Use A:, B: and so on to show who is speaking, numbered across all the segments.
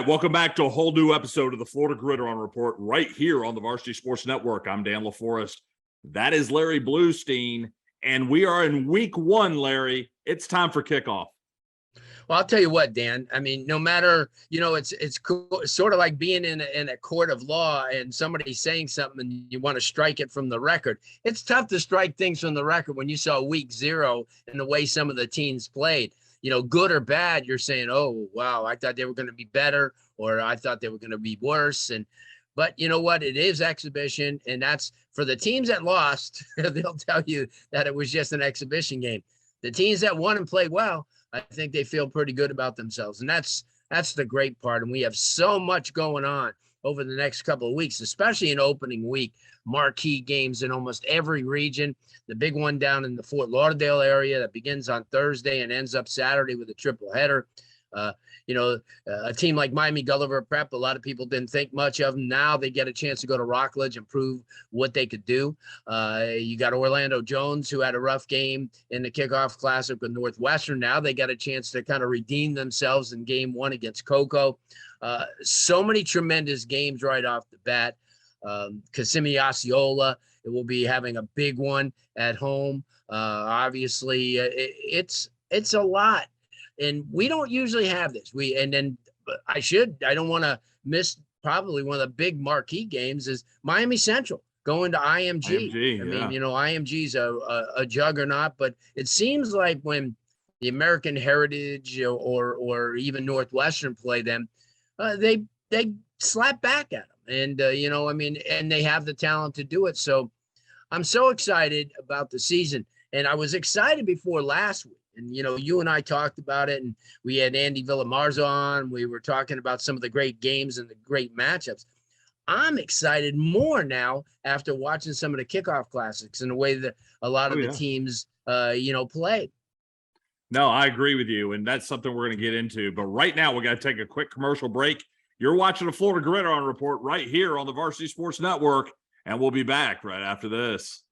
A: right, welcome back to a whole new episode of the Florida Gridiron Report right here on the Varsity Sports Network. I'm Dan LaForest. That is Larry Bluestein, and we are in week one, Larry. It's time for kickoff.
B: Well, I'll tell you what, Dan. I mean, no matter, it's cool, sort of like being in a court of law and somebody's saying something and you want to strike it from the record. It's tough to strike things from the record when you saw week 0 and the way some of the teams played. Good or bad, you're saying, oh, wow, I thought they were going to be better, or I thought they were going to be worse. But you know what? It is exhibition, and that's for the teams that lost. They'll tell you that it was just an exhibition game. The teams that won and played well, I think they feel pretty good about themselves. And that's the great part. And we have so much going on over the next couple of weeks, especially in opening week. Marquee games in almost every region. The big one down in the Fort Lauderdale area that begins on Thursday and ends up Saturday with a triple header. A team like Miami Gulliver Prep, a lot of people didn't think much of them. Now they get a chance to go to Rockledge and prove what they could do. You got Orlando Jones, who had a rough game in the kickoff classic with Northwestern. Now they got a chance to kind of redeem themselves in game 1 against Cocoa. So many tremendous games right off the bat. Kissimmee Osceola, it will be having a big one at home. Obviously, it's a lot. And we don't usually have this. I don't want to miss probably one of the big marquee games is Miami Central going to IMG. IMG's a juggernaut, but it seems like when the American Heritage or even Northwestern play them, they slap back at them. And, and they have the talent to do it. So I'm so excited about the season. And I was excited before last week. And, you and I talked about it, and we had Andy Villamarzo on. We were talking about some of the great games and the great matchups. I'm excited more now after watching some of the kickoff classics and the way that a lot of the teams, played.
A: No, I agree with you, and that's something we're going to get into. But right now, we got to take a quick commercial break. You're watching the Florida Gridiron Report right here on the Varsity Sports Network, and we'll be back right after this.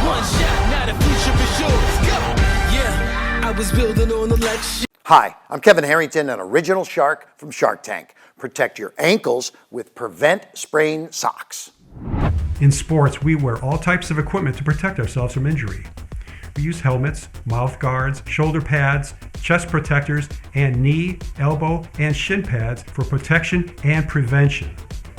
C: One shot, now the future is yours. Go. Yeah, I was building on election.
D: Hi, I'm Kevin Harrington, an original shark from Shark Tank. Protect your ankles with Prevent Sprain socks.
E: In sports, we wear all types of equipment to protect ourselves from injury. We use helmets, mouth guards, shoulder pads, chest protectors, and knee, elbow, and shin pads for protection and prevention.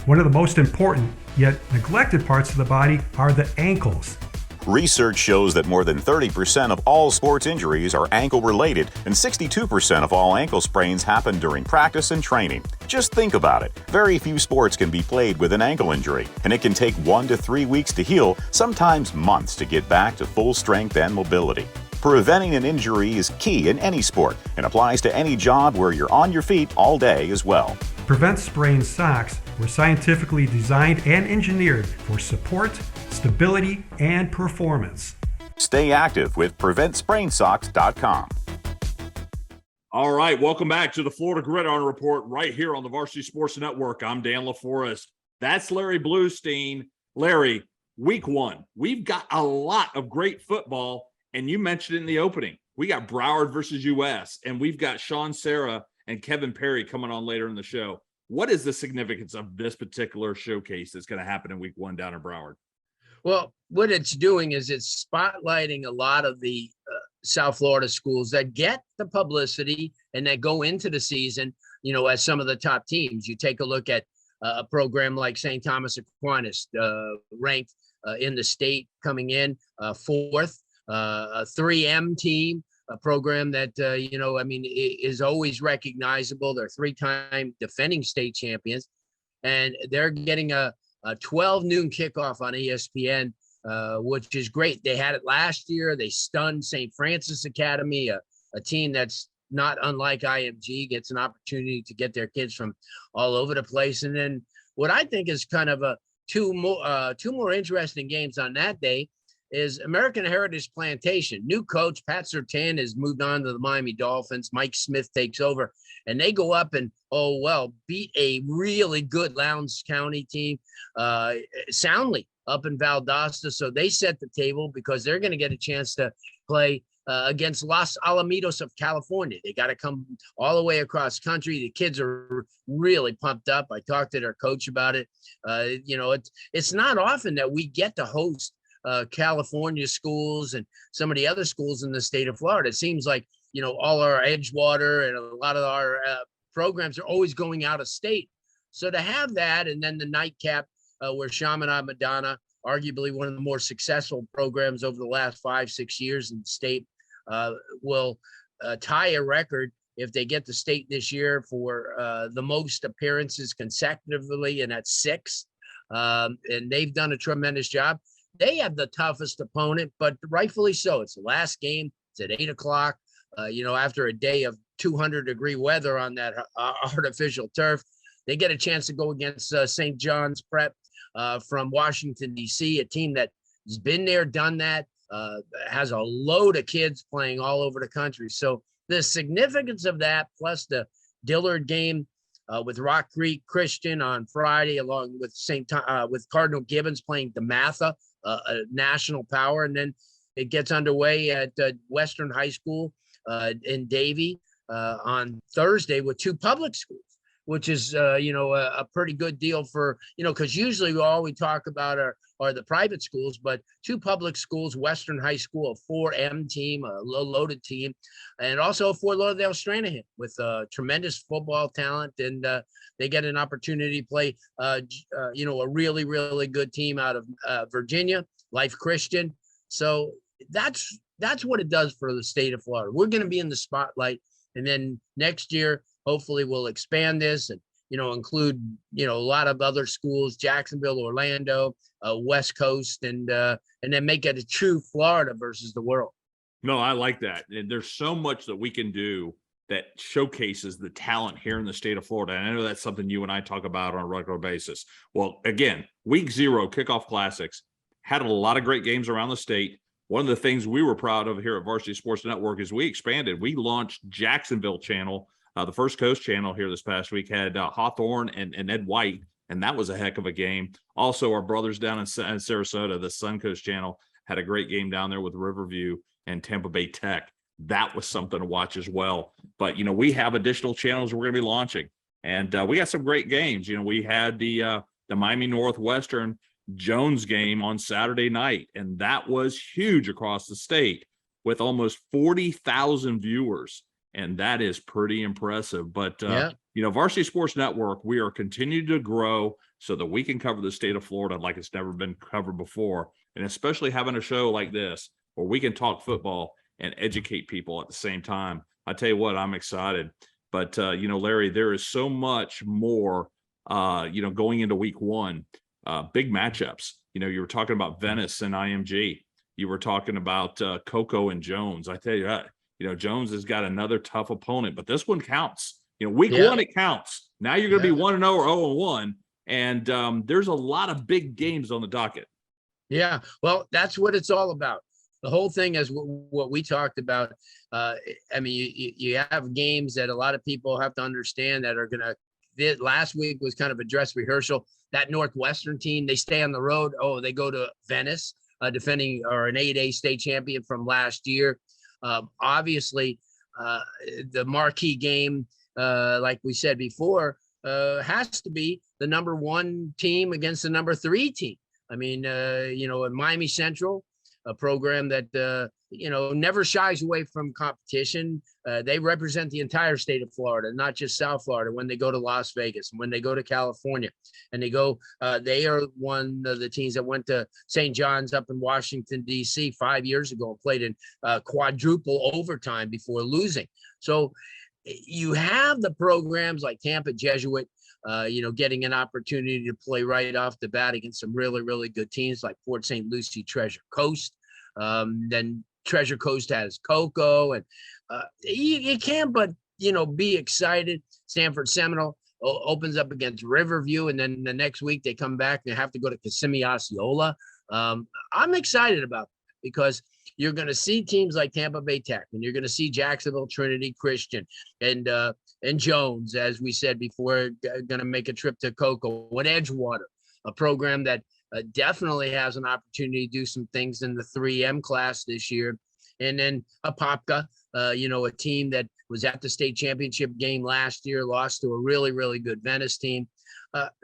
E: One of the most important yet neglected parts of the body are the ankles.
F: Research shows that more than 30% of all sports injuries are ankle-related, and 62% of all ankle sprains happen during practice and training. Just think about it. Very few sports can be played with an ankle injury, and it can take 1 to 3 weeks to heal, sometimes months to get back to full strength and mobility. Preventing an injury is key in any sport and applies to any job where you're on your feet all day as well.
E: Prevent Sprain socks were scientifically designed and engineered for support, stability, and performance.
F: Stay active with PreventSprainSocks.com.
A: All right, welcome back to the Florida Gridiron Report right here on the Varsity Sports Network. I'm Dan LaForest. That's Larry Bluestein. Larry, week 1, we've got a lot of great football, and you mentioned it in the opening. We got Broward versus US, and we've got Sean Serra and Kevin Perry coming on later in the show. What is the significance of this particular showcase that's going to happen in week 1 down in Broward?
B: Well, what it's doing is it's spotlighting a lot of the South Florida schools that get the publicity and that go into the season, as some of the top teams. You take a look at a program like St. Thomas Aquinas, ranked in the state coming in 4th, a 3M team, a program that, is always recognizable. They're 3-time defending state champions, and they're getting a 12 noon kickoff on ESPN, which is great. They had it last year. They stunned St. Francis Academy, a team that's not unlike IMG, gets an opportunity to get their kids from all over the place. And then what I think is kind of two more interesting games on that day is American Heritage Plantation. New coach, Pat Surtain, has moved on to the Miami Dolphins. Mike Smith takes over, and they go up and, beat a really good Lowndes County team soundly up in Valdosta. So they set the table because they're going to get a chance to play against Los Alamitos of California. They got to come all the way across country. The kids are really pumped up. I talked to their coach about it. It's not often that we get to host California schools and some of the other schools in the state of Florida. It seems like, all our Edgewater and a lot of our programs are always going out of state. So to have that, and then the nightcap where Chaminade Madonna, arguably one of the more successful programs over the last 5-6 years in the state, will tie a record if they get the state this year for the most appearances consecutively, and that's 6. And they've done a tremendous job. They have the toughest opponent, but rightfully so. It's the last game. It's at 8:00. After a day of 200-degree weather on that artificial turf, they get a chance to go against St. John's Prep from Washington, D.C., a team that has been there, done that, has a load of kids playing all over the country. So the significance of that, plus the Dillard game with Rock Creek Christian on Friday, along with with Cardinal Gibbons playing DeMatha, a national power, and then it gets underway at Western High School in Davie on Thursday with 2 public schools, which is a pretty good deal for, because usually all we talk about are the private schools, but 2 public schools, Western High School, a 4M team, a low-loaded team, and also Fort Lauderdale Stranahan with tremendous football talent, and they get an opportunity to play, a really, really good team out of Virginia, Life Christian. So that's what it does for the state of Florida. We're going to be in the spotlight, and then next year, hopefully we'll expand this and, include, a lot of other schools, Jacksonville, Orlando, West Coast, and then make it a true Florida versus the world.
A: No, I like that. And there's so much that we can do that showcases the talent here in the state of Florida. And I know that's something you and I talk about on a regular basis. Well, again, week 0 kickoff classics had a lot of great games around the state. One of the things we were proud of here at Varsity Sports Network is we expanded. We launched Jacksonville channel. The First Coast channel here this past week had Hawthorne and Ed White, and that was a heck of a game. Also, our brothers down in Sarasota, the Suncoast channel, had a great game down there with Riverview and Tampa Bay Tech. That was something to watch as well. But, we have additional channels we're going to be launching, and we got some great games. We had the Miami Northwestern Jones game on Saturday night, and that was huge across the state with almost 40,000 viewers. And that is pretty impressive. But, Varsity Sports Network, we are continuing to grow so that we can cover the state of Florida like it's never been covered before. And especially having a show like this where we can talk football and educate people at the same time. I tell you what, I'm excited. But, Larry, there is so much more, going into week 1, big matchups. You were talking about Venice and IMG. You were talking about Cocoa and Jones. I tell you that. Jones has got another tough opponent, but this one counts. Week 1, it counts. Now you're going to be 1-0 or 0-1, and there's a lot of big games on the docket.
B: Yeah, well, that's what it's all about. The whole thing is what we talked about. You have games that a lot of people have to understand that are going to. Last week was kind of a dress rehearsal. That Northwestern team, they stay on the road. Oh, they go to Venice, defending or an 8A state champion from last year. Obviously, the marquee game, like we said before, has to be the number 1 team against the number 3 team. In Miami Central, a program that, never shies away from competition. They represent the entire state of Florida, not just South Florida, when they go to Las Vegas and when they go to California. And they are one of the teams that went to St. John's up in Washington, D.C. 5 years ago and played in quadruple overtime before losing. So you have the programs like Tampa Jesuit, getting an opportunity to play right off the bat against some really, really good teams like Port St. Lucie Treasure Coast. Then Treasure Coast has Cocoa, and you can't but be excited. Sanford Seminole opens up against Riverview, and then the next week they come back and they have to go to Kissimmee Osceola. I'm excited about it because you're going to see teams like Tampa Bay Tech, and you're going to see Jacksonville Trinity Christian and Jones, as we said before, going to make a trip to Cocoa and Edgewater, a program that definitely has an opportunity to do some things in the 3M class this year. And then Apopka, a team that was at the state championship game last year, lost to a really, really good Venice team.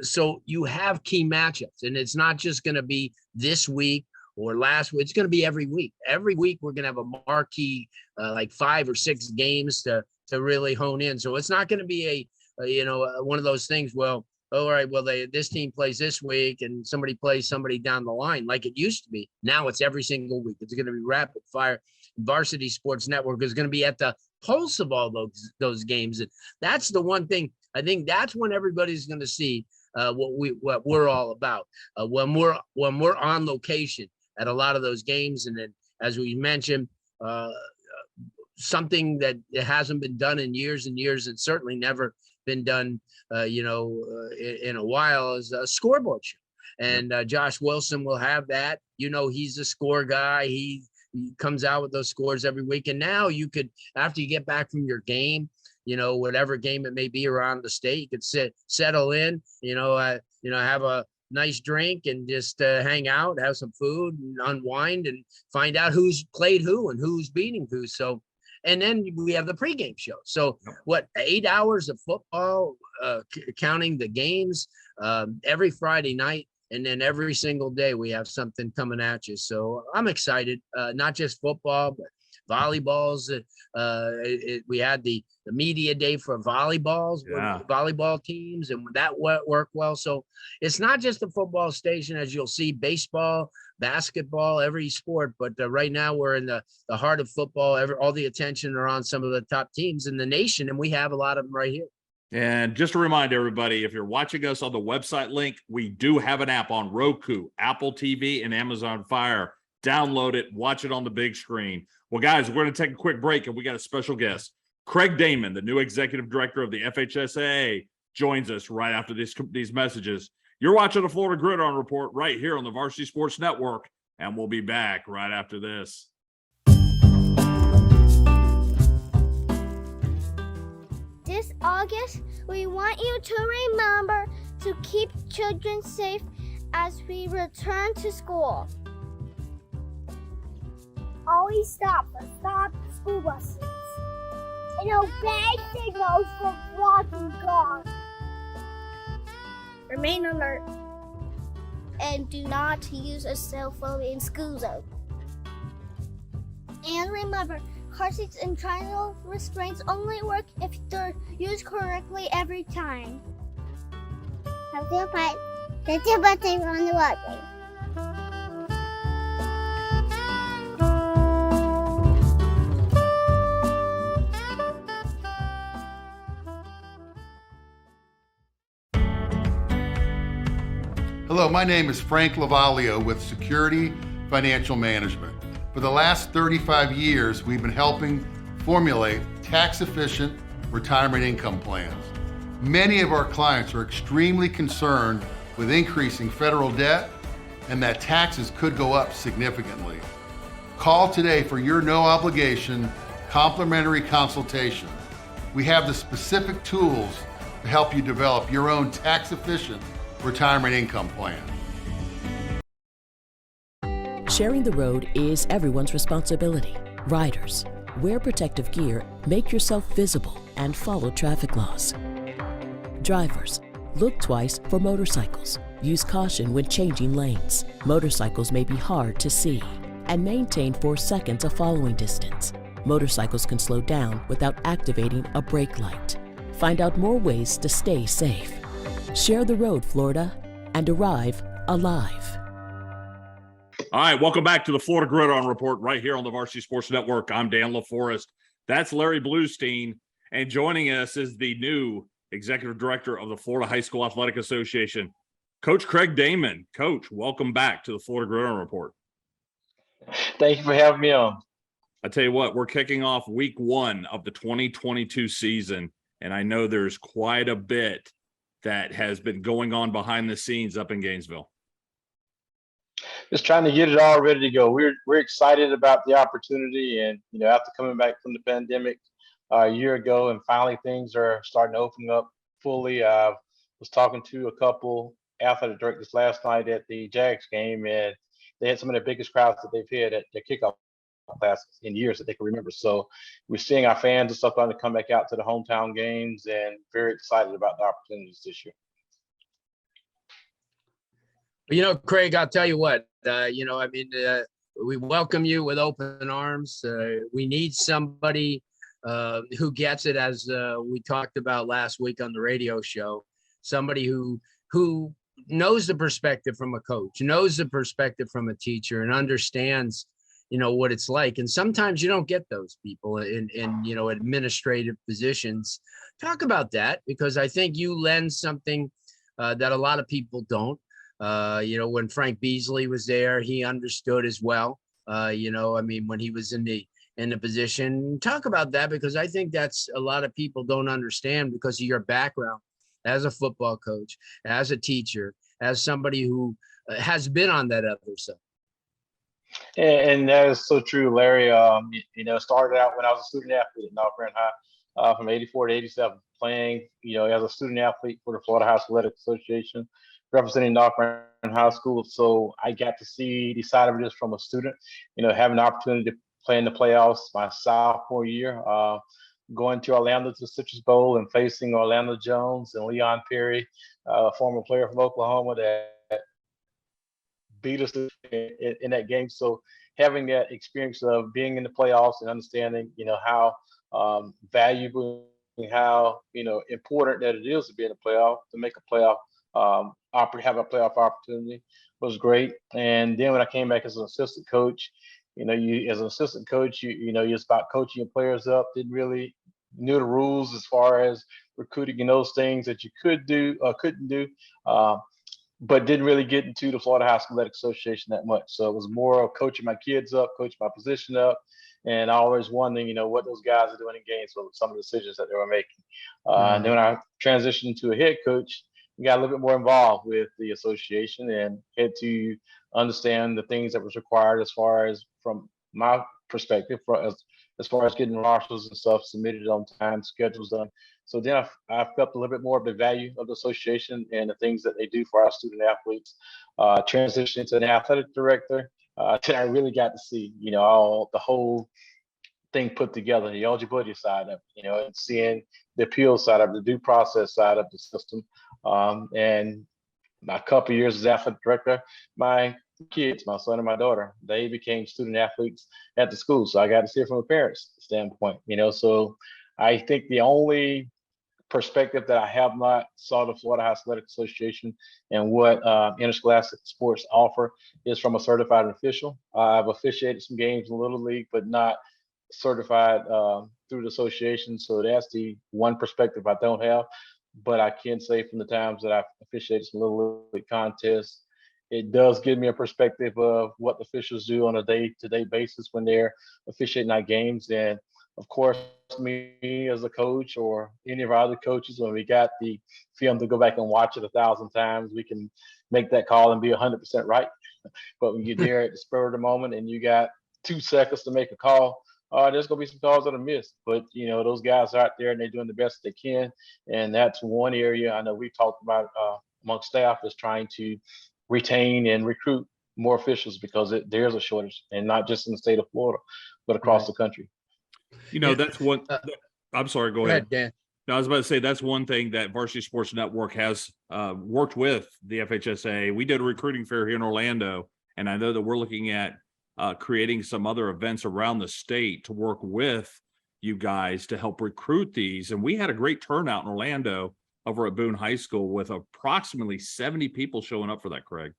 B: So you have key matchups, and it's not just going to be this week or last week. It's going to be every week. Every week we're going to have a marquee, like 5 or 6 games to really hone in. So it's not going to be one of those things. Well, all right, well, this team plays this week and somebody plays somebody down the line like it used to be. Now it's every single week. It's going to be rapid fire. Varsity Sports Network is going to be at the pulse of all those games. And that's the one thing. I think that's when everybody's going to see what we're all about. When we're on location at a lot of those games, and then as we mentioned, something that hasn't been done in years and years, and certainly never been done, in a while, is a scoreboard show. And Josh Wilson will have that. He's a score guy. He comes out with those scores every week. And now you could, after you get back from your game, whatever game it may be around the state, you could settle in, have a nice drink and just hang out, have some food and unwind and find out who's played who and who's beating who. So, and then we have the pregame show. So 8 hours of football, counting the games, every Friday night. And then every single day we have something coming at you. So I'm excited, not just football, but volleyballs. We had the media day for volleyball teams, and that worked well. So it's not just a football station, as you'll see, baseball, basketball, every sport. But right now we're in the heart of football. All the attention are on some of the top teams in the nation, and we have a lot of them right here.
A: And just to remind everybody, if you're watching us on the website link, we do have an app on Roku, Apple TV, and Amazon Fire. Download it, watch it on the big screen. Well, guys, we're going to take a quick break, and we got a special guest. Craig Damon, the new executive director of the FHSAA, joins us right after these messages. You're watching the Florida Gridiron Report right here on the Varsity Sports Network, and we'll be back right after this.
G: This August, we want you to remember to keep children safe as we return to school. Always stop school buses and obey signals for walking cars. Remain alert and do not use a cell phone in school zone. And remember, car seats and triangle restraints only work if they're used correctly every time. Have your pipe. Set your button on the walkway.
H: Hello, my name is Frank Lavalio with Security Financial Management. For the last 35 years, we've been helping formulate tax-efficient retirement income plans. Many of our clients are extremely concerned with increasing federal debt and that taxes could go up significantly. Call today for your no-obligation, complimentary consultation. We have the specific tools to help you develop your own tax-efficient retirement income plan.
I: Sharing the road is everyone's responsibility. Riders, wear protective gear, make yourself visible, and follow traffic laws. Drivers, look twice for motorcycles. Use caution when changing lanes. Motorcycles may be hard to see. And maintain 4 seconds of following distance. Motorcycles can slow down without activating a brake light. Find out more ways to stay safe. Share the road, Florida, and arrive alive.
A: All right, welcome back to the Florida Gridiron Report right here on the Varsity Sports Network. I'm Dan LaForest. That's Larry Bluestein, and joining us is the new executive director of the Florida High School Athletic Association, Coach Craig Damon. Coach, welcome back to the Florida Gridiron Report.
J: Thank you for having me on.
A: I tell you what, we're kicking off week 1 of the 2022 season, and I know there's quite a bit that has been going on behind the scenes up in Gainesville.
J: Just trying to get it all ready to go. We're excited about the opportunity, and after coming back from the pandemic a year ago, and finally things are starting to open up fully. I was talking to a couple athletic directors last night at the Jags game, and they had some of the biggest crowds that they've had at the kickoff class in years that they can remember. So we're seeing our fans and stuff starting to come back out to the hometown games, and very excited about the opportunities this year.
B: Craig, I'll tell you what, we welcome you with open arms. We need somebody who gets it, as we talked about last week on the radio show, somebody who knows the perspective from a coach, knows the perspective from a teacher, and understands, what it's like. And sometimes you don't get those people in administrative positions. Talk about that, because I think you lend something that a lot of people don't. When Frank Beasley was there, he understood as well. When he was in the position, talk about that, because I think that's a lot of people don't understand because of your background as a football coach, as a teacher, as somebody who has been on that other side.
J: And that is so true, Larry. Started out when I was a student athlete at North Grand High, from '84 to '87, playing, as a student athlete for the Florida High Athletic Association, representing North Grand High School. So I got to see the side of it just from a student, having the opportunity to play in the playoffs my sophomore year, going to Orlando to the Citrus Bowl and facing Orlando Jones and Leon Perry, a former player from Oklahoma that beat us in that game. So having that experience of being in the playoffs and understanding, how valuable and how, important that it is to be in the playoff, to make a playoff, have a playoff opportunity was great. And then when I came back as an assistant coach, as an assistant coach, you're about coaching your players up, didn't really knew the rules as far as recruiting and those things that you could do or couldn't do. But didn't really get into the Florida High School Athletic Association that much. So it was more of coaching my kids up, coaching my position up, and always wondering, what those guys are doing in games with some of the decisions that they were making. And then when I transitioned into a head coach, we got a little bit more involved with the association and had to understand the things that was required as far as from my perspective, as far as getting rosters and stuff submitted on time, schedules done. So then I felt a little bit more of the value of the association and the things that they do for our student athletes. Transitioning to an athletic director, then I really got to see, all the whole thing put together, the eligibility side of it, and seeing the appeal side of it, the due process side of the system. And a couple of years as athletic director, my kids, my son and my daughter, they became student athletes at the school. So I got to see it from a parent's standpoint, so I think the only perspective that I have not saw the Florida High Athletic Association and what interscholastic sports offer is from a certified official. I've officiated some games in Little League, but not certified through the association. So that's the one perspective I don't have. But I can say from the times that I've officiated some Little League contests, it does give me a perspective of what the officials do on a day-to-day basis when they're officiating our games. And of course, me as a coach or any of our other coaches, when we got the film to go back and watch it 1,000 times, we can make that call and be 100% right. But when you're there at the spur of the moment and you got 2 seconds to make a call, there's going to be some calls that are missed. But, those guys are out there and they're doing the best they can. And that's one area I know we talked about amongst staff is trying to retain and recruit more officials because there's a shortage, and not just in the state of Florida, but across the country.
A: That's one. I'm sorry. Go ahead,
B: Dan.
A: No, I was about to say that's one thing that Varsity Sports Network has worked with the FHSA. We did a recruiting fair here in Orlando, and I know that we're looking at creating some other events around the state to work with you guys to help recruit these. And we had a great turnout in Orlando over at Boone High School with approximately 70 people showing up for that, Craig.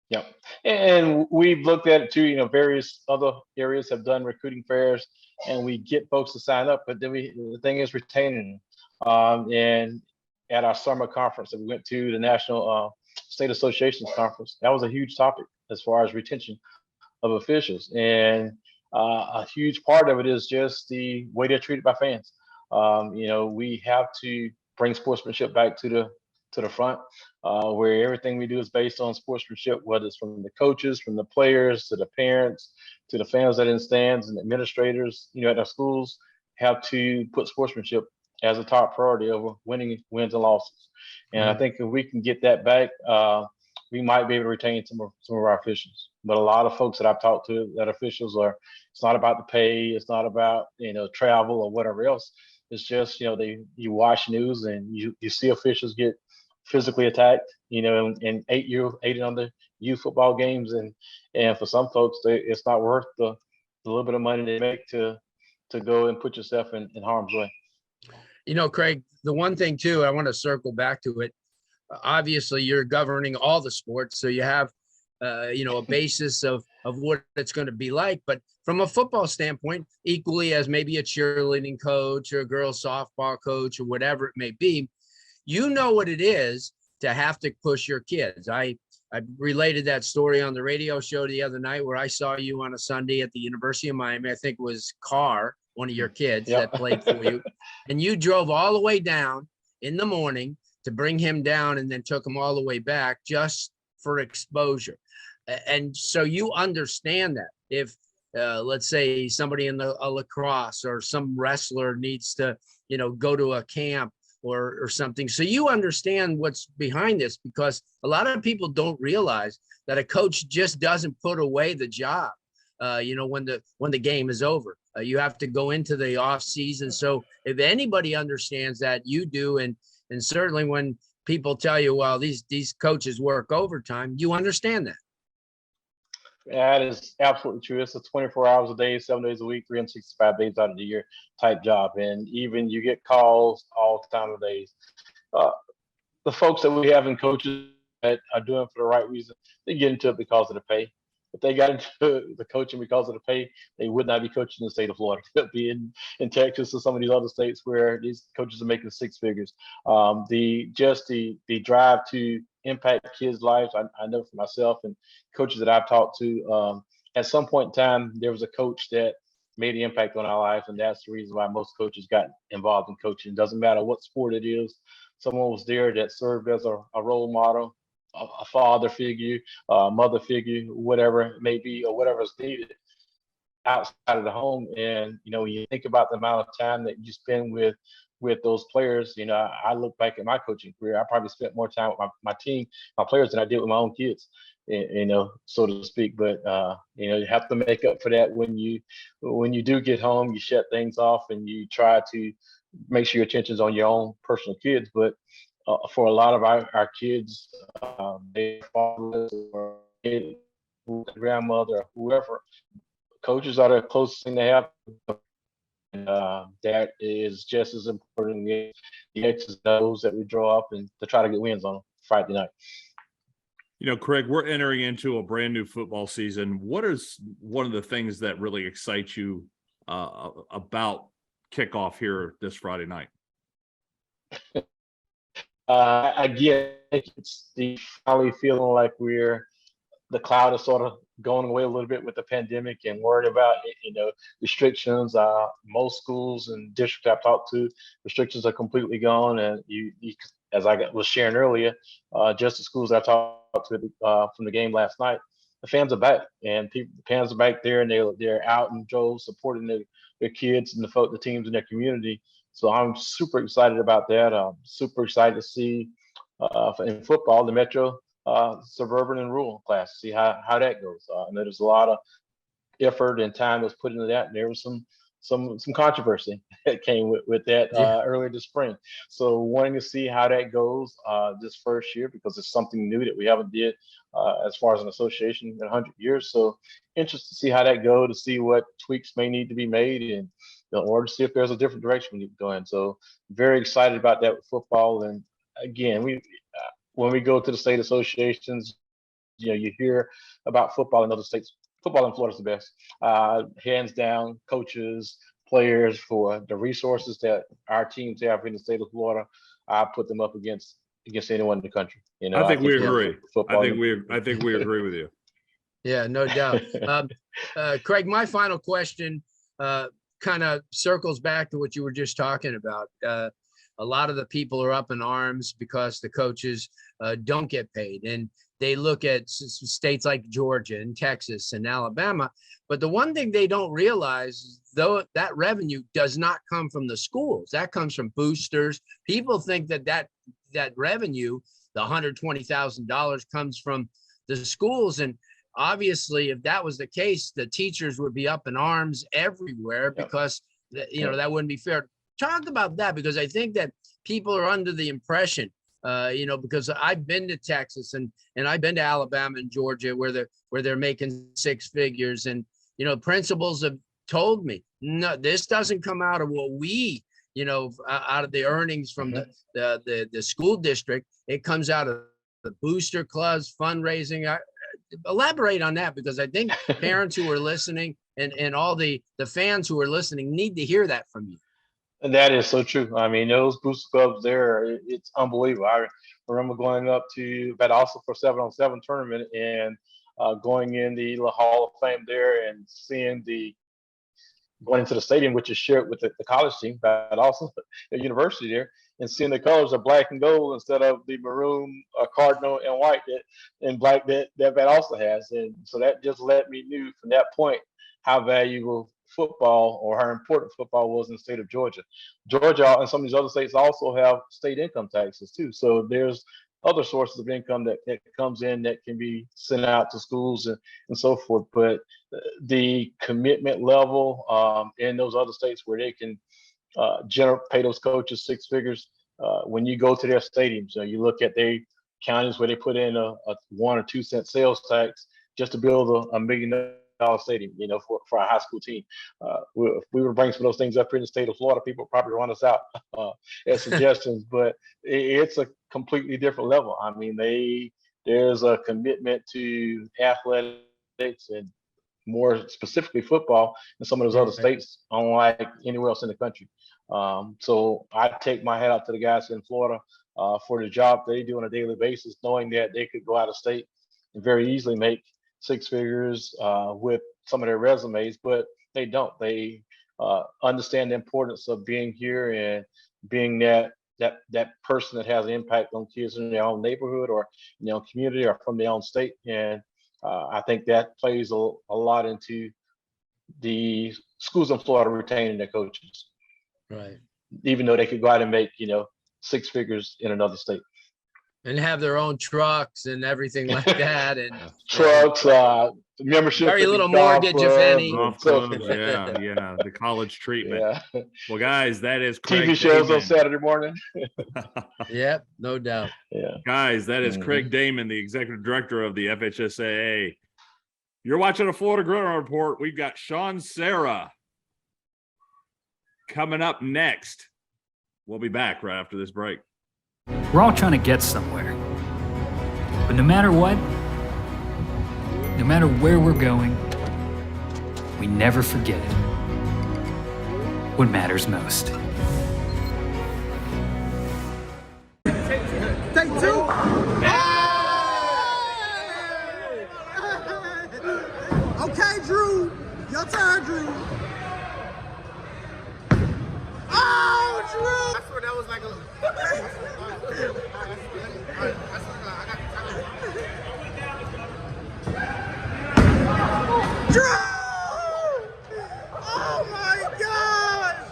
J: Yep. And we've looked at it too, various other areas have done recruiting fairs and we get folks to sign up, but then the thing is retaining them. And at our summer conference that we went to, the National State Associations Conference, that was a huge topic as far as retention of officials. And a huge part of it is just the way they're treated by fans. We have to bring sportsmanship back to the front, where everything we do is based on sportsmanship, whether it's from the coaches, from the players, to the parents, to the fans that in stands, and administrators, at our schools have to put sportsmanship as a top priority over winning wins and losses. And I think if we can get that back, we might be able to retain some of our officials. But a lot of folks that I've talked to, that officials are, it's not about the pay, it's not about, travel or whatever else. It's just, you watch news and you see officials get physically attacked, in 8 and under youth football games, and for some folks, it's not worth the little bit of money they make to go and put yourself in harm's way.
B: Craig, the one thing too, I want to circle back to it. Obviously, you're governing all the sports, so you have a basis of what it's going to be like. But from a football standpoint, equally as maybe a cheerleading coach or a girls softball coach or whatever it may be, you know what it is to have to push your kids. I related that story on the radio show the other night where I saw you on a Sunday at the University of Miami. I think it was Carr, one of your kids that played for you. And you drove all the way down in the morning to bring him down and then took him all the way back just for exposure. And so you understand that if, let's say somebody in a lacrosse or some wrestler needs to, go to a camp or something. So you understand what's behind this, because a lot of people don't realize that a coach just doesn't put away the job, when the game is over. You have to go into the off season. So if anybody understands that, you do. And certainly when people tell you, well, these coaches work overtime, you understand that.
J: That is absolutely true. It's a 24 hours a day, 7 days a week, 365 days out of the year type job. And even you get calls all the time of days. The folks that we have in coaches that are doing it for the right reason, they get into it because of the pay. If they got into the coaching because of the pay, they would not be coaching in the state of Florida. They'll be in Texas or some of these other states where these coaches are making six figures. The drive to impact kids' lives, I know for myself and coaches that I've talked to, at some point in time, there was a coach that made an impact on our lives, and that's the reason why most coaches got involved in coaching. It doesn't matter what sport it is. Someone was there that served as a role model, a father figure, a mother figure, whatever it may be, or whatever is needed outside of the home. And, when you think about the amount of time that you spend with those players, I look back at my coaching career, I probably spent more time with my team, my players, than I did with my own kids, so to speak. But, you have to make up for that when you do get home, you shut things off and you try to make sure your attention's on your own personal kids. But for a lot of our kids, their fathers or grandmother or whoever, coaches are the closest thing they have. And that is just as important as the X's and O's that we draw up and to try to get wins on Friday night.
A: Craig, we're entering into a brand new football season. What is one of the things that really excites you about kickoff here this Friday night?
J: Again, it's the finally feeling like the cloud is sort of going away a little bit with the pandemic and worried about, restrictions. Most schools and districts I've talked to, restrictions are completely gone. And you as I was sharing earlier, just the schools I talked to from the game last night, the fans are back, and the fans are back there, and they're out in droves supporting their kids and the teams in their community. So I'm super excited about that. I'm super excited to see in football the Metro suburban and rural class, see how that goes. And there's a lot of effort and time that's put into that. And there was some controversy that came with that earlier this spring. So wanting to see how that goes this first year, because it's something new that we haven't did as far as an association in 100 years. So interested to see how that goes, to see what tweaks may need to be made, and in order to see if there's a different direction we need to go in. So very excited about that with football. And again, when we go to the state associations, you hear about football in other states. Football in Florida is the best, hands down. Coaches, players, for the resources that our teams have in the state of Florida, I put them up against anyone in the country.
A: I think we agree. I think we agree with you.
B: Yeah, no doubt. Craig, my final question kind of circles back to what you were just talking about. A lot of the people are up in arms because the coaches don't get paid, and they look at states like Georgia and Texas and Alabama. But the one thing they don't realize, though, that revenue does not come from the schools. That comes from boosters. People think that revenue, the $120,000, comes from the schools. And obviously, if that was the case, the teachers would be up in arms everywhere because, that wouldn't be fair. Talk about that, because I think that people are under the impression, because I've been to Texas and I've been to Alabama and Georgia where they're making six figures, and principals have told me, no, this doesn't come out of what we, out of the earnings from the school district. It comes out of the booster clubs, fundraising. Elaborate on that, because I think parents who are listening and all the fans who are listening need to hear that from you.
J: And that is so true. I mean, those booster clubs there, it's unbelievable. I remember going up to, but also for 7-on-7 tournament and going in the Hall of Fame there and seeing going into the stadium, which is shared with the college team, but also the university there, and seeing the colors of black and gold instead of the maroon, cardinal, and white and black that also has. And so that just let me know from that point how valuable football, or how important football was in the state of Georgia. Georgia and some of these other states also have state income taxes too. So there's other sources of income that comes in that can be sent out to schools and so forth. But the commitment level in those other states where they can pay those coaches six figures, when you go to their stadiums, you look at their counties where they put in a 1 or 2 cent sales tax just to build $1 million stadium, for a high school team. If we were bringing some of those things up here in the state of Florida, people would probably run us out as suggestions, but it's a completely different level. I mean, there's a commitment to athletics and more specifically football in some of those other states, unlike anywhere else in the country. So I take my hat out to the guys in Florida for the job they do on a daily basis, knowing that they could go out of state and very easily make six figures with some of their resumes, but they don't. They understand the importance of being here and being that person that has an impact on kids in their own neighborhood or in their own community or from their own state. And I think that plays a lot into the schools in Florida retaining their coaches.
B: Right.
J: Even though they could go out and make, six figures in another state.
B: And have their own trucks and everything like that. And
J: trucks, membership.
B: Very little mortgage, if any.
A: Yeah. The college treatment. Yeah. Well, guys, that is Craig
J: TV shows
A: Damon.
J: on Saturday morning.
B: Yep, no doubt.
J: Yeah.
A: Guys, that is Craig Damon, the executive director of the FHSAA. You're watching a Florida Gridiron Report. We've got Sean Sarah coming up next. We'll be back right after this break.
K: We're all trying to get somewhere. But no matter what, no matter where we're going, we never forget what matters most.
C: Take two. Okay, Drew. Your turn, Drew. Oh, Drew! I swear that was like a. Drew! Oh my gosh!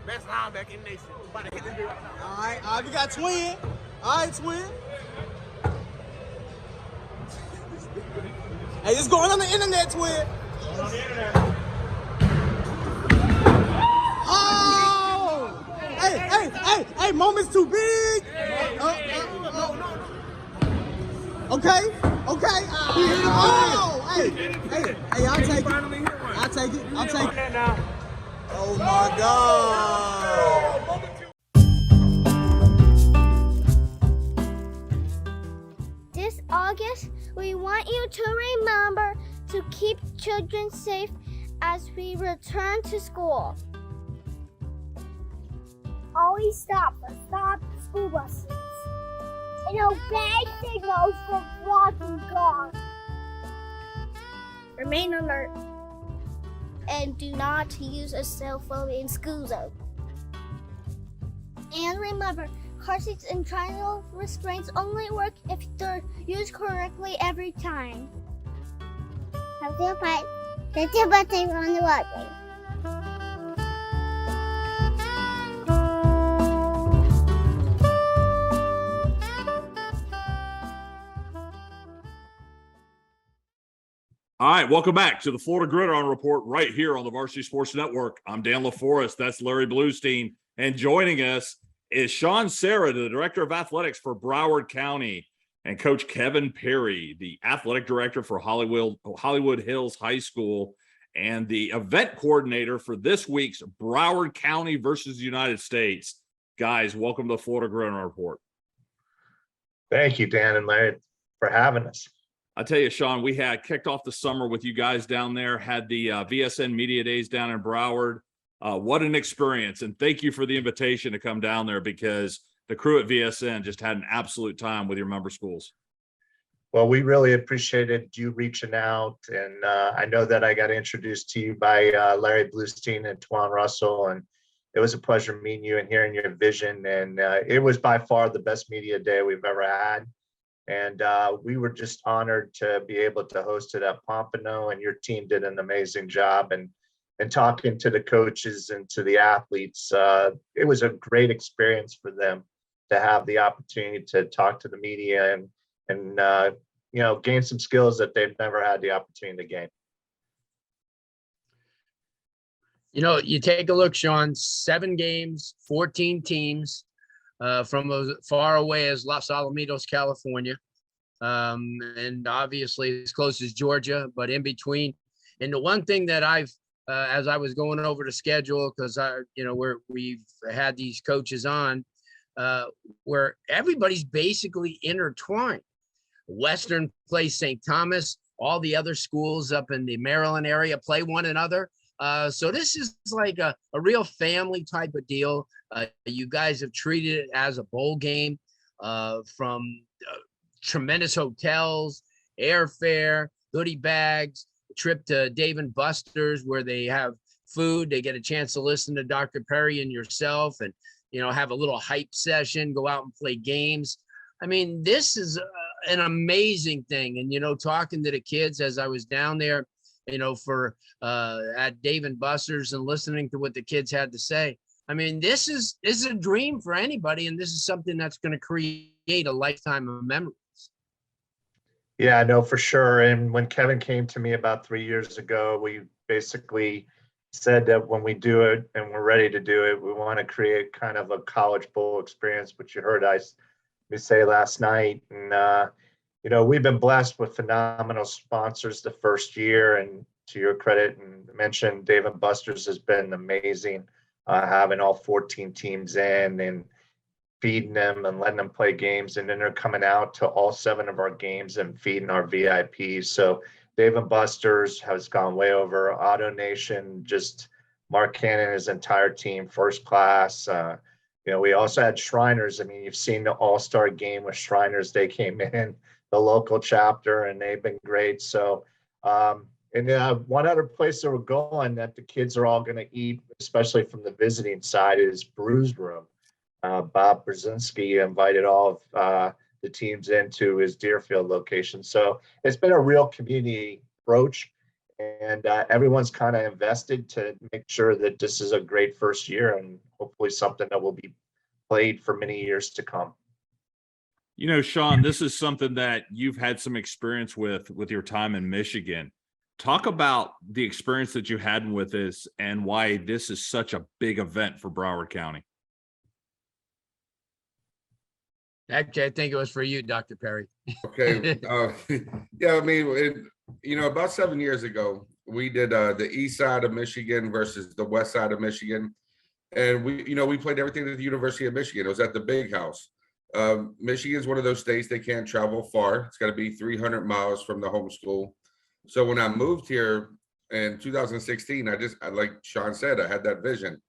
C: Best linebacker in the nation. All right, we got twin. All right, twin. Hey, it's going on the internet, twin. Going on the internet. Oh! Hey, moment's too big. Okay. Oh, hey, I'll take it. Oh my God.
G: This August, we want you to remember to keep children safe as we return to school. Always stop school buses and obey signals for walking dogs. Remain alert and do not use a cell phone in school zone. And remember, car seats and triangle restraints only work if they're used correctly every time. Have your pipe. Set your birthday on the walkway.
A: All right, welcome back to the Florida Gridiron Report right here on the Varsity Sports Network. I'm Dan LaForest. That's Larry Bluestein. And joining us is Sean Serra, the Director of Athletics for Broward County, and Coach Kevin Perry, the Athletic Director for Hollywood Hills High School, and the event coordinator for this week's Broward County versus the United States. Guys, welcome to the Florida Gridiron Report.
L: Thank you, Dan and Larry, for having us.
A: I tell you, Sean, we had kicked off the summer with you guys down there, had the VSN Media Days down in Broward. What an experience. And thank you for the invitation to come down there, because the crew at VSN just had an absolute time with your member schools.
L: Well, we really appreciated you reaching out. And I know that I got introduced to you by Larry Bluestein and Twan Russell. And it was a pleasure meeting you and hearing your vision. And it was by far the best media day we've ever had. And we were just honored to be able to host it at Pompano, and your team did an amazing job. And talking to the coaches and to the athletes, it was a great experience for them to have the opportunity to talk to the media and gain some skills that they've never had the opportunity to gain.
B: You take a look, Sean, 7 games, 14 teams. From as far away as Los Alamitos, California, and obviously as close as Georgia, but in between. And the one thing that I've, as I was going over the schedule, because we've had these coaches on, where everybody's basically intertwined. Western plays St. Thomas, all the other schools up in the Maryland area play one another. So this is like a real family type of deal. You guys have treated it as a bowl game, from tremendous hotels, airfare, goodie bags, trip to Dave & Buster's where they have food. They get a chance to listen to Dr. Perry and yourself and, have a little hype session, go out and play games. I mean, this is an amazing thing. And, talking to the kids as I was down there, for at Dave & Buster's and listening to what the kids had to say. I mean, this is a dream for anybody, and this is something that's going to create a lifetime of memories.
L: Yeah, no, for sure. And when Kevin came to me about 3 years ago, we basically said that when we do it and we're ready to do it, we want to create kind of a college bowl experience, which you heard me say last night. And we've been blessed with phenomenal sponsors the first year, and to your credit and mention, Dave & Buster's has been amazing, having all 14 teams in and feeding them and letting them play games. And then they're coming out to all 7 of our games and feeding our VIPs. So Dave & Buster's has gone way over. Auto Nation, just Mark Cannon and his entire team, first class. We also had Shriners. I mean, you've seen the all-star game with Shriners. They came in, the local chapter, and they've been great. So, one other place that we're going that the kids are all going to eat, especially from the visiting side, is Brews Room. Bob Brzezinski invited all of the teams into his Deerfield location. So it's been a real community approach, and everyone's kind of invested to make sure that this is a great first year and hopefully something that will be played for many years to come.
A: Sean, this is something that you've had some experience with your time in Michigan. Talk about the experience that you had with this and why this is such a big event for Broward County.
B: Actually, I think it was for you, Dr. Perry.
M: Okay. Yeah, I mean, about 7 years ago, we did the east side of Michigan versus the west side of Michigan. And we played everything at the University of Michigan. It was at the Big House. Michigan is one of those states they can't travel far. It's got to be 300 miles from the home school. So when I moved here in 2016, I like Sean said, I had that vision.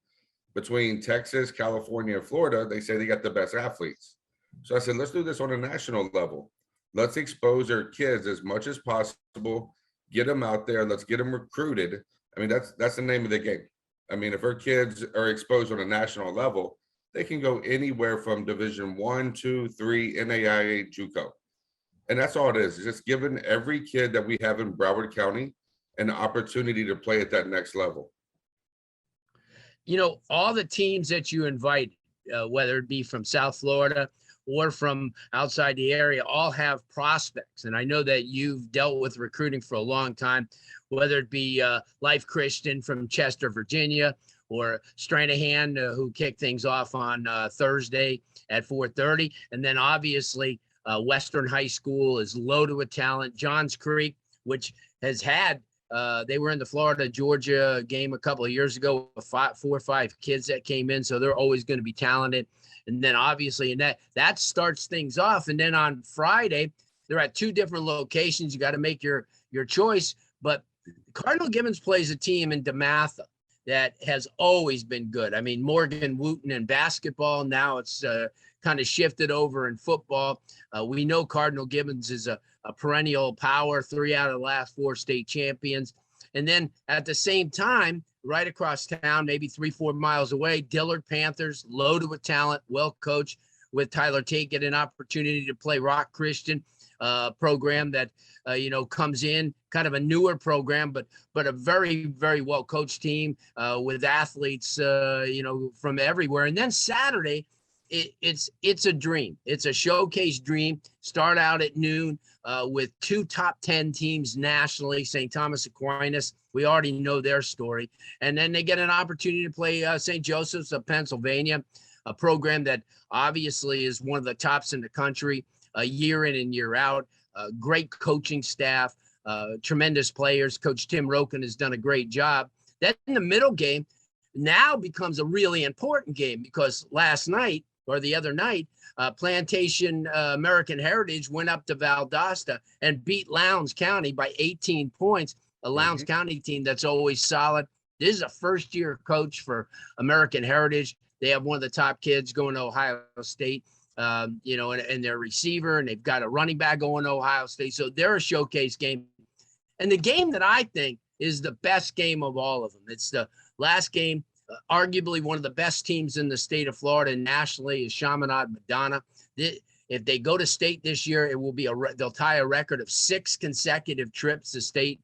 M: Between Texas, California, and Florida, they say they got the best athletes. So I said, let's do this on a national level. Let's expose our kids as much as possible, get them out there, let's get them recruited. I mean, that's the name of the game. I mean, if our kids are exposed on a national level, they can go anywhere from Division 1, 2, 3, NAIA, JUCO. And that's all it is. It's just giving every kid that we have in Broward County an opportunity to play at that next level.
B: All the teams that you invite, whether it be from South Florida or from outside the area all have prospects. And I know that you've dealt with recruiting for a long time, whether it be Life Christian from Chester, Virginia, or Stranahan, who kicked things off on Thursday at 4:30. And then obviously Western High School is loaded with talent. Johns Creek, which has had, they were in the Florida-Georgia game a couple of years ago with 4 or 5 kids that came in. So they're always going to be talented. And then obviously, and that starts things off. And then on Friday, they're at 2 different locations. You got to make your choice. But Cardinal Gibbons plays a team in DeMatha that has always been good. I mean, Morgan Wooten in basketball. Now it's kind of shifted over in football. We know Cardinal Gibbons is a perennial power, 3 out of the last 4 state champions. And then at the same time, right across town, maybe 3-4 miles away, Dillard Panthers, loaded with talent, well coached, with Tyler Tate getting an opportunity to play Rock Christian program that comes in, kind of a newer program, but a very, very well coached team with athletes from everywhere. And then Saturday, it's a dream. It's a showcase dream. Start out at noon with 2 top 10 teams nationally. St. Thomas Aquinas, we already know their story. And then they get an opportunity to play St. Joseph's of Pennsylvania, a program that obviously is one of the tops in the country, year in and year out. Great coaching staff, tremendous players. Coach Tim Roken has done a great job. Then the middle game now becomes a really important game, because last night or the other night, Plantation American Heritage went up to Valdosta and beat Lowndes County by 18 points, a Lowndes County team that's always solid. This is a first-year coach for American Heritage. They have one of the top kids going to Ohio State, and their receiver, and they've got a running back going to Ohio State. So they're a showcase game. And the game that I think is the best game of all of them, it's the last game. Arguably one of the best teams in the state of Florida and nationally is Chaminade Madonna. If they go to state this year, it will be they'll tie a record of 6 consecutive trips to state.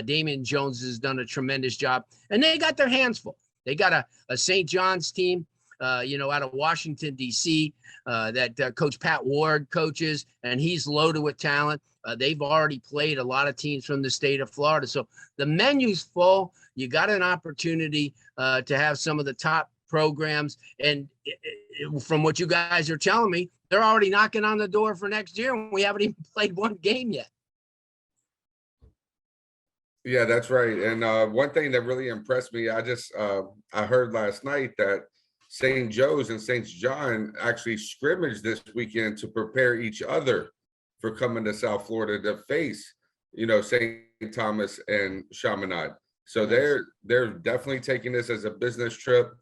B: Damian Jones has done a tremendous job, and they got their hands full. They got a St. John's team, out of Washington, D.C., that Coach Pat Ward coaches, and he's loaded with talent. They've already played a lot of teams from the state of Florida. So the menu's full. You got an opportunity to have some of the top programs. And from what you guys are telling me, they're already knocking on the door for next year, and we haven't even played one game yet.
M: Yeah, that's right. And one thing that really impressed me, I heard last night that St. Joe's and St. John actually scrimmaged this weekend to prepare each other for coming to South Florida to face, St. Thomas and Chaminade. So they're definitely taking this as a business trip,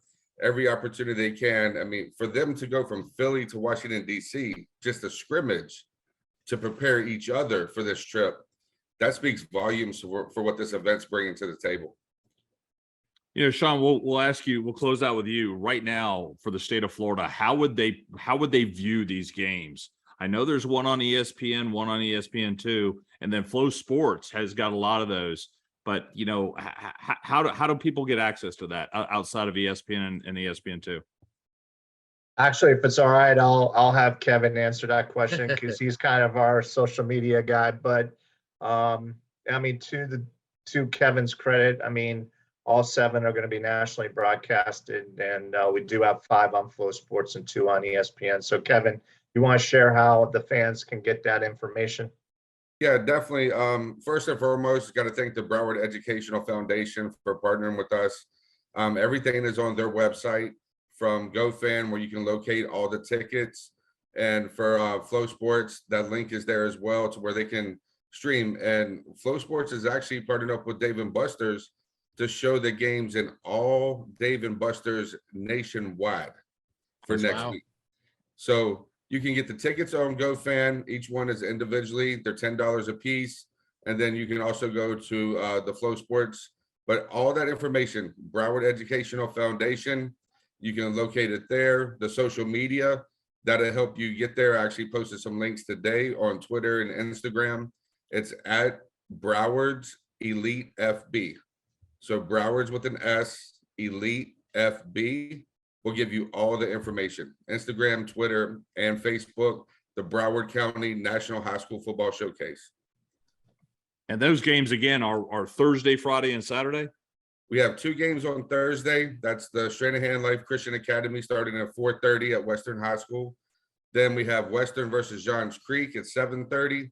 M: every opportunity they can. I mean, for them to go from Philly to Washington, D.C., just a scrimmage to prepare each other for this trip, that speaks volumes for what this event's bringing to the table.
A: Sean, we'll ask you, we'll close out with you right now for the state of Florida. How would they view these games? I know there's one on ESPN, one on ESPN2, and then Flow Sports has got a lot of those. But, how do people get access to that outside of ESPN and ESPN2?
L: Actually, if it's all right, I'll have Kevin answer that question, because he's kind of our social media guy. But to Kevin's credit, all 7 are going to be nationally broadcasted, and we do have 5 on Flow Sports and 2 on ESPN. So, Kevin, you want to share how the fans can get that information?
M: Yeah, definitely. First and foremost, got to thank the Broward Educational Foundation for partnering with us. Everything is on their website, from GoFan, where you can locate all the tickets, and for Flow Sports, that link is there as well, to where they can stream. And Flow Sports is actually partnered up with Dave & Buster's to show the games in all Dave & Buster's nationwide for next week. So you can get the tickets on GoFan. Each one is individually. They're $10 a piece. And then you can also go to the Flow Sports. But all that information, Broward Educational Foundation, you can locate it there. The social media, that'll help you get there. I actually posted some links today on Twitter and Instagram. It's at Broward's Elite FB. So Broward's with an S, Elite FB. will give you all the information. Instagram, Twitter, and Facebook, the Broward County National High School Football Showcase.
A: And those games, again, are Thursday, Friday, and Saturday?
M: We have 2 games on Thursday. That's the Stranahan Life Christian Academy starting at 4:30 at Western High School. Then we have Western versus Johns Creek at 7:30.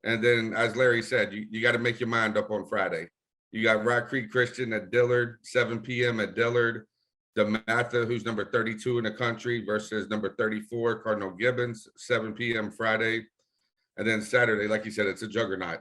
M: And then, as Larry said, you got to make your mind up on Friday. You got Rock Creek Christian at Dillard, 7 p.m. at Dillard. DeMatha, who's number 32 in the country, versus number 34, Cardinal Gibbons, 7 p.m. Friday. And then Saturday, like you said, it's a juggernaut.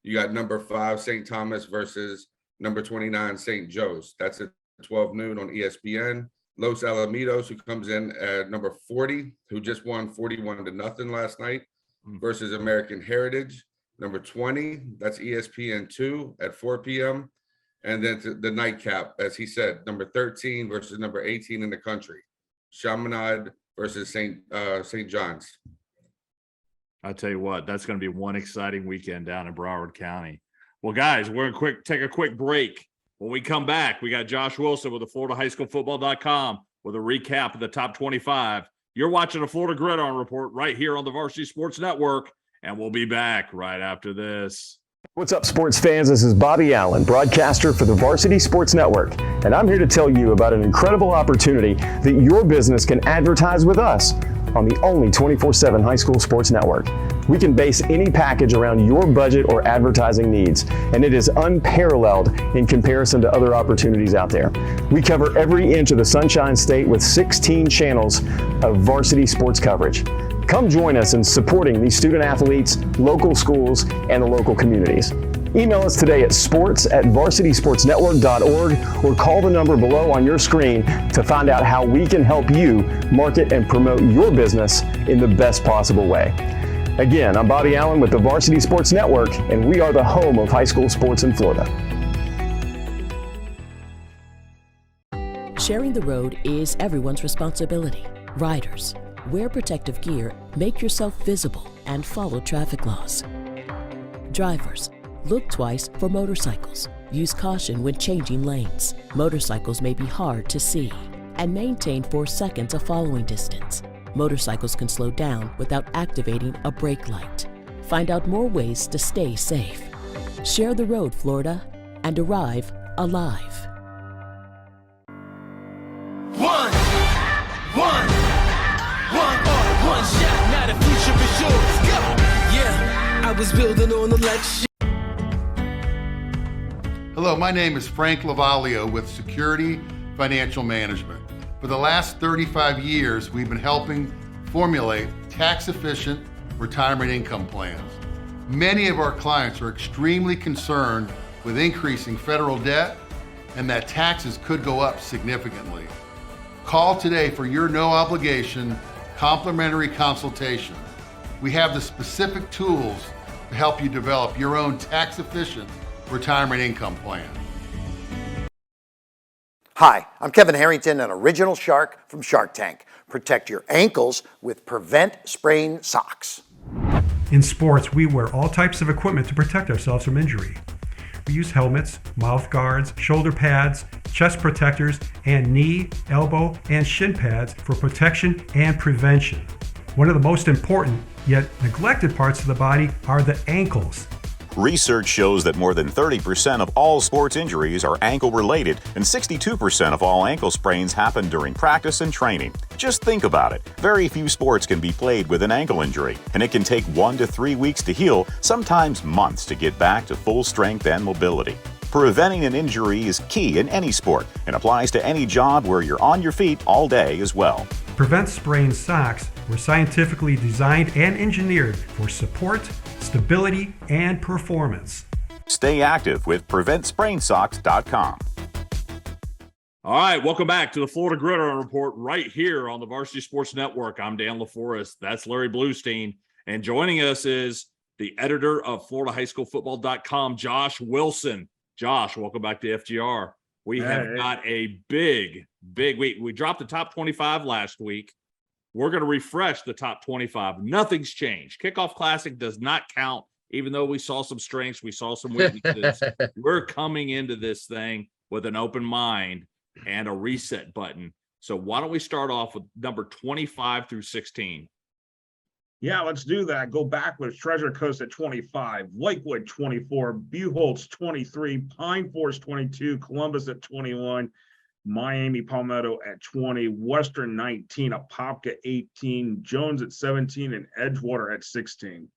M: You got number 5, St. Thomas versus number 29, St. Joe's. That's at 12 noon on ESPN. Los Alamitos, who comes in at number 40, who just won 41-0 last night, versus American Heritage. Number 20, that's ESPN2 at 4 p.m. And then the nightcap, as he said, number 13 versus number 18 in the country. Chaminade versus St. John's.
A: I'll tell you what, that's going to be one exciting weekend down in Broward County. Well, guys, we're going to take a quick break. When we come back, we got Josh Wilson with the FloridaHighSchoolFootball.com with a recap of the top 25. You're watching the Florida Gridiron Report right here on the Varsity Sports Network, and we'll be back right after this.
N: What's up, sports fans? This is Bobby Allen, broadcaster for the Varsity Sports Network, and I'm here to tell you about an incredible opportunity that your business can advertise with us on the only 24/7 high school sports network. We can base any package around your budget or advertising needs, and it is unparalleled in comparison to other opportunities out there. We cover every inch of the Sunshine State with 16 channels of varsity sports coverage. Come join us in supporting these student athletes, local schools, and the local communities. Email us today at sports@varsitysportsnetwork.org or call the number below on your screen to find out how we can help you market and promote your business in the best possible way. Again, I'm Bobby Allen with the Varsity Sports Network, and we are the home of high school sports in Florida.
I: Sharing the road is everyone's responsibility. Riders, wear protective gear, make yourself visible, and follow traffic laws. Drivers, look twice for motorcycles. Use caution when changing lanes. Motorcycles may be hard to see. And maintain 4 seconds of following distance. Motorcycles can slow down without activating a brake light. Find out more ways to stay safe. Share the road, Florida, and arrive alive.
C: One shot, now the future is yours. Go! Yeah, I was building on election.
H: Hello, my name is Frank Lavalio with Security Financial Management. For the last 35 years, we've been helping formulate tax-efficient retirement income plans. Many of our clients are extremely concerned with increasing federal debt and that taxes could go up significantly. Call today for your no-obligation complimentary consultation. We have the specific tools to help you develop your own tax-efficient retirement income plan.
D: Hi, I'm Kevin Harrington, an original shark from Shark Tank. Protect your ankles with Prevent Sprain socks.
E: In sports, we wear all types of equipment to protect ourselves from injury. We use helmets, mouth guards, shoulder pads, chest protectors, and knee, elbow, and shin pads for protection and prevention. One of the most important, yet neglected parts of the body are the ankles.
F: Research shows that more than 30% of all sports injuries are ankle-related, and 62% of all ankle sprains happen during practice and training. Just think about it. Very few sports can be played with an ankle injury, and it can take 1 to 3 weeks to heal, sometimes months to get back to full strength and mobility. Preventing an injury is key in any sport and applies to any job where you're on your feet all day as well.
E: Prevent Sprain socks were scientifically designed and engineered for support, stability, and performance.
F: Stay active with PreventSprainSocks.com.
A: All right, welcome back to the Florida Gridiron Report right here on the Varsity Sports Network. I'm Dan LaForest. That's Larry Bluestein. And joining us is the editor of FloridaHighSchoolFootball.com, Josh Wilson. Josh, welcome back to FGR. We have got a big week. We dropped the top 25 last week. We're going to refresh the top 25. Nothing's changed. Kickoff Classic does not count, even though we saw some strengths, we saw some weaknesses. We're coming into this thing with an open mind and a reset button. So why don't we start off with number 25 through 16?
O: Yeah, let's do that. Go backwards. Treasure Coast at 25, Lakewood 24, Buchholz 23, Pine Forest 22, Columbus at 21, Miami Palmetto at 20, Western 19, Apopka 18, Jones at 17, and Edgewater at 16.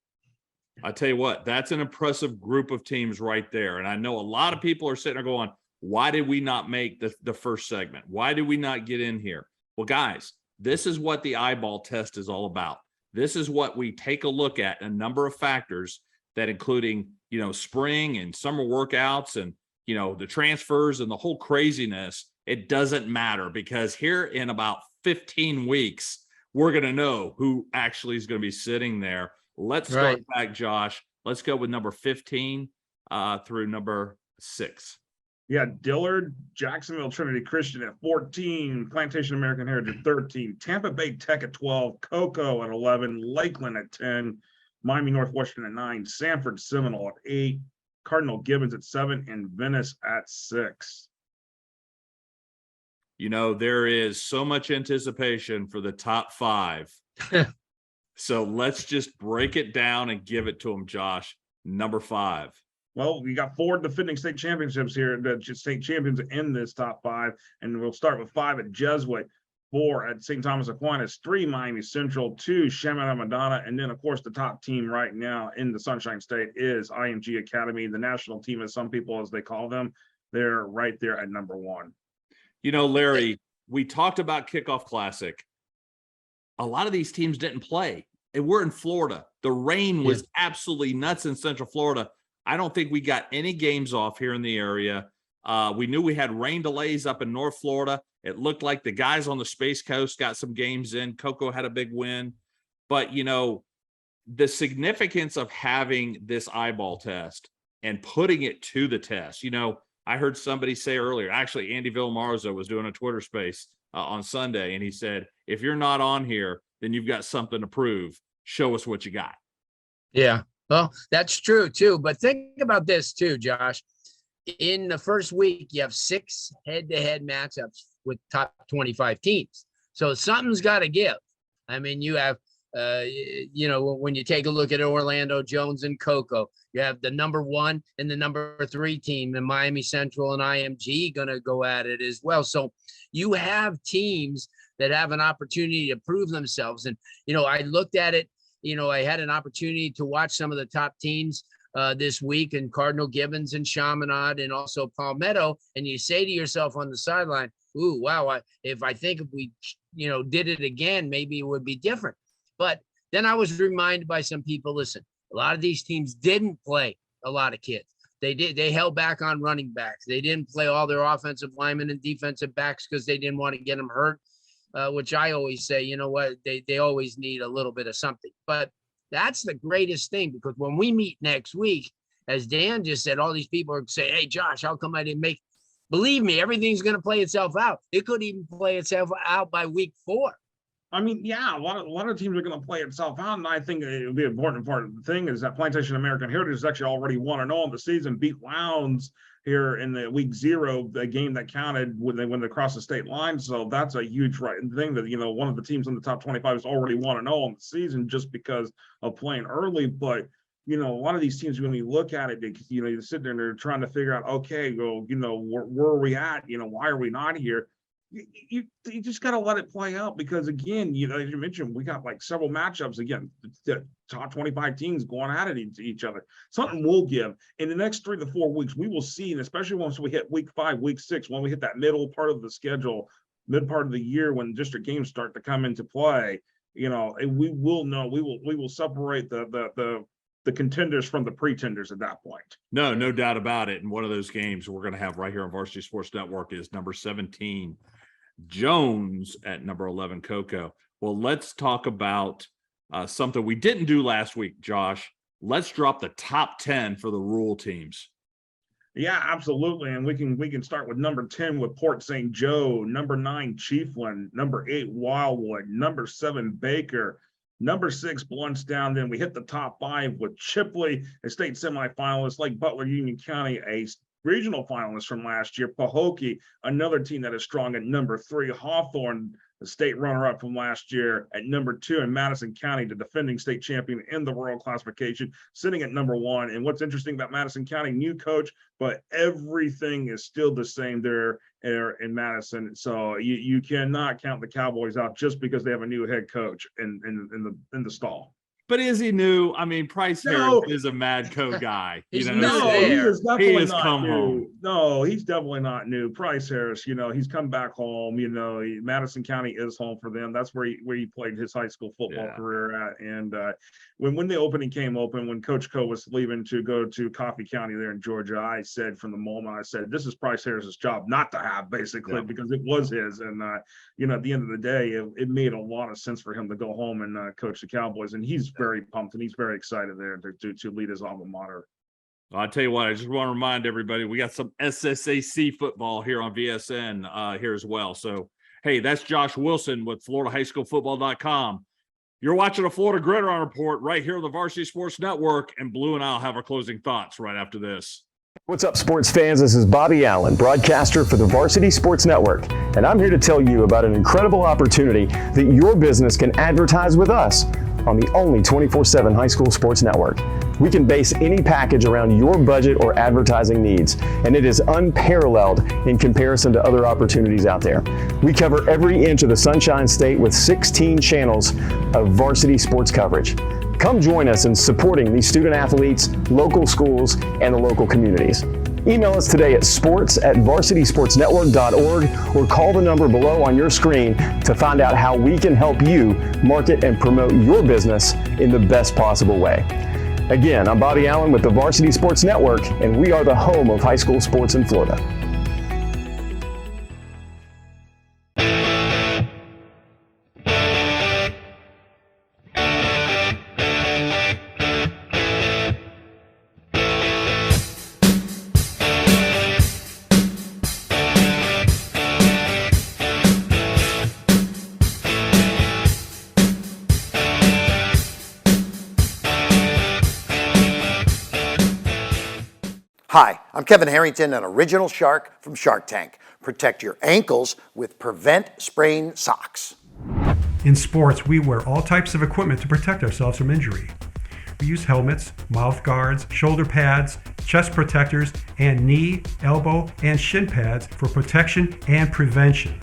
A: I tell you what, that's an impressive group of teams right there. And I know a lot of people are sitting there going, why did we not make the first segment? Why did we not get in here? Well, guys, this is what the eyeball test is all about. This is what we take a look at, a number of factors that including, spring and summer workouts and, the transfers and the whole craziness. It doesn't matter because here in about 15 weeks, we're going to know who actually is going to be sitting there. Let's start back, Josh. Let's go with number 15 through number 6.
O: Yeah, Dillard, Jacksonville Trinity Christian at 14, Plantation American Heritage at 13, Tampa Bay Tech at 12, Cocoa at 11, Lakeland at 10, Miami Northwestern at 9, Sanford Seminole at 8, Cardinal Gibbons at 7, and Venice at 6.
A: There is so much anticipation for the top 5. So let's just break it down and give it to them, Josh. Number 5.
O: Well, we got 4 defending state championships here, state champions in this top 5, and we'll start with 5 at Jesuit, 4 at St. Thomas Aquinas, 3 Miami Central, 2 Chaminade Madonna, and then, of course, the top team right now in the Sunshine State is IMG Academy, the national team, as some people, as they call them. They're right there at number 1.
A: Larry, we talked about Kickoff Classic. A lot of these teams didn't play, and we're in Florida. The rain was absolutely nuts in Central Florida. I don't think we got any games off here in the area. We knew we had rain delays up in North Florida. It looked like the guys on the Space Coast got some games in. Cocoa had a big win. But, the significance of having this eyeball test and putting it to the test, I heard somebody say earlier, actually, Andy Villamarzo was doing a Twitter space on Sunday, and he said, if you're not on here, then you've got something to prove. Show us what you got.
B: Yeah. Well, that's true too. But think about this too, Josh. In the first week, you have 6 head-to-head matchups with top 25 teams. So something's got to give. I mean, you have, when you take a look at Orlando, Jones, and Cocoa, you have the number 1 and the number 3 team, the Miami Central and IMG, going to go at it as well. So you have teams that have an opportunity to prove themselves. And, I looked at it. I had an opportunity to watch some of the top teams this week, and Cardinal Gibbons and Chaminade and also Palmetto. And you say to yourself on the sideline, ooh, wow, if we, did it again, maybe it would be different. But then I was reminded by some people, listen, a lot of these teams didn't play a lot of kids. They held back on running backs. They didn't play all their offensive linemen and defensive backs because they didn't want to get them hurt. Which I always say, you know what, they always need a little bit of something. But that's the greatest thing, because when we meet next week, as Dan just said, all these people are saying, hey, Josh, how come I didn't make? Believe me, everything's going to play itself out. It could even play itself out by week 4.
O: I mean, yeah, a lot of teams are going to play itself out, and I think it would be an important part of the thing is that Plantation American Heritage is actually already 1-0 in the season, beat Lowndes here in the week 0, the game that counted when they crossed the state line. So that's a huge thing that, one of the teams in the top 25 is already 1-0 in the season just because of playing early. But, a lot of these teams, when you look at it, you sit there and they're trying to figure out, okay, well, where are we at? Why are we not here? You just got to let it play out, because again, as you mentioned, we got like several matchups again, the top 25 teams going at it each other. Something will give in the next 3 to 4 weeks. We will see, and especially once we hit week 5, week 6, when we hit that middle part of the schedule, mid part of the year, when district games start to come into play, and we will know, we will separate the contenders from the pretenders at that point.
A: No doubt about it. And one of those games we're going to have right here on Varsity Sports Network is number 17, Jones, at number 11, Cocoa. Well, let's talk about something we didn't do last week, Josh. Let's drop the top 10 for the rural teams.
O: Yeah, absolutely. And we can start with number 10 with Port St. Joe, number 9, Chiefland, number 8, Wildwood, number 7, Baker, number 6, Bluntstown. Then we hit the top 5 with Chipley, a state semifinalist, like Butler Union County, a regional finalists from last year. Pahokee, another team that is strong at number 3. Hawthorne, the state runner-up from last year at number 2, and Madison County, the defending state champion in the rural classification, sitting at number 1. And what's interesting about Madison County, new coach, but everything is still the same there in Madison. So you cannot count the Cowboys out just because they have a new head coach in the stall.
A: But is he new? I mean, Price Harris is a Madco guy.
B: He's
A: you
B: new
A: know,
B: there.
O: He is definitely
A: has
O: not
A: come
O: new.
A: home.
O: No, he's definitely not new. Price Harris, he's come back home. Madison County is home for them. That's where he played his high school football career at. And when the opening came open, when Coach Co was leaving to go to Coffee County there in Georgia, I said from the moment, this is Price Harris's job not to have, basically, because it was his. And at the end of the day, it made a lot of sense for him to go home and coach the Cowboys. And he's very pumped and he's very excited there to lead his alma mater.
A: I'll tell you what, I just want to remind everybody, we got some SSAC football here on VSN here as well. So, hey, that's Josh Wilson with FloridaHighSchoolFootball.com. You're watching a Florida Gridiron Report right here on the Varsity Sports Network, and Blue and I'll have our closing thoughts right after this.
N: What's up, sports fans? This is Bobby Allen, broadcaster for the Varsity Sports Network, and I'm here to tell you about an incredible opportunity that your business can advertise with us on the only 24/7 high school sports network. We can base any package around your budget or advertising needs, and it is unparalleled in comparison to other opportunities out there. We cover every inch of the Sunshine State with 16 channels of varsity sports coverage. Come join us in supporting these student athletes, local schools, and the local communities. Email us today at sports@varsitysportsnetwork.org or call the number below on your screen to find out how we can help you market and promote your business in the best possible way. Again, I'm Bobby Allen with the Varsity Sports Network, and we are the home of high school sports in Florida.
D: Hi, I'm Kevin Harrington, an original shark from Shark Tank. Protect your ankles with Prevent Sprain socks.
E: In sports, we wear all types of equipment to protect ourselves from injury. We use helmets, mouth guards, shoulder pads, chest protectors, and knee, elbow, and shin pads for protection and prevention.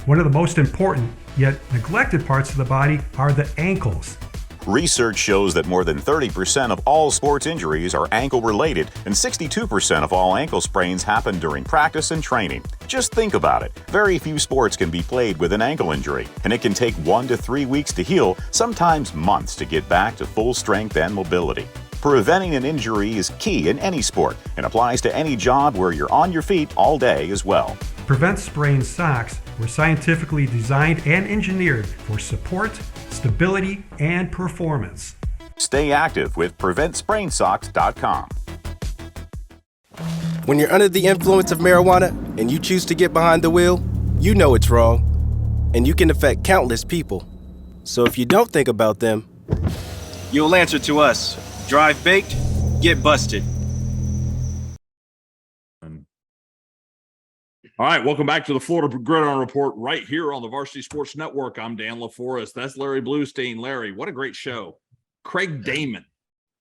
E: One of the most important, yet neglected parts of the body are the ankles.
F: Research shows that more than 30% of all sports injuries are ankle-related, and 62% of all ankle sprains happen during practice and training. Just think about it. Very few sports can be played with an ankle injury, and it can take 1 to 3 weeks to heal, sometimes months to get back to full strength and mobility. Preventing an injury is key in any sport and applies to any job where you're on your feet all day as well.
E: Prevent Sprain socks were scientifically designed and engineered for support, stability, and performance.
F: Stay active with PreventSprainSocks.com.
P: When you're under the influence of marijuana and you choose to get behind the wheel, you know it's wrong, and you can affect countless people. So if you don't think about them, you'll answer to us. Drive baked, get busted.
A: All right, welcome back to the Florida Gridiron Report right here on the Varsity Sports Network. I'm Dan LaForest. That's Larry Bluestein. Larry, what a great show. Craig Damon.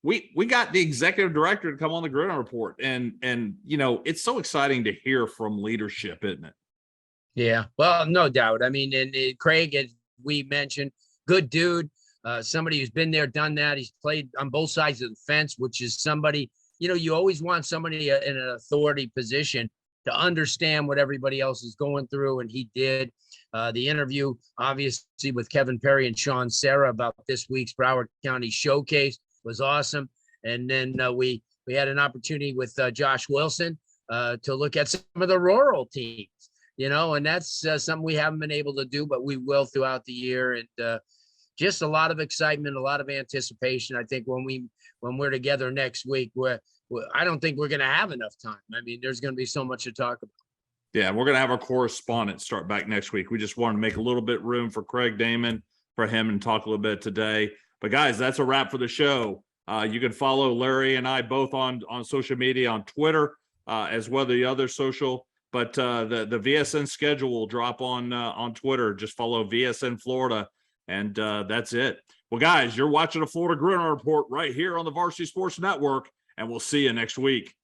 A: We got the executive director to come on the Gridiron Report, and it's so exciting to hear from leadership, isn't it?
B: Yeah, well, no doubt. I mean, and Craig, as we mentioned, good dude, somebody who's been there, done that. He's played on both sides of the fence, which is somebody, you always want somebody in an authority position to understand what everybody else is going through, and he did. The interview, obviously, with Kevin Perry and Sean Serra about this week's Broward County Showcase was awesome. And then we had an opportunity with Josh Wilson to look at some of the rural teams, and that's something we haven't been able to do, but we will throughout the year. And just a lot of excitement, a lot of anticipation. I think when we're together next week, I don't think we're going to have enough time. I mean, there's going to be so much to talk about.
A: Yeah, we're going to have our correspondent start back next week. We just wanted to make a little bit room for Craig Damon, for him, and talk a little bit today. But guys, that's a wrap for the show. You can follow Larry and I both on social media, on Twitter, as well as the other social. But the VSN schedule will drop on Twitter. Just follow VSN Florida, and that's it. Well, guys, you're watching a Florida Gridiron Report right here on the Varsity Sports Network, and we'll see you next week.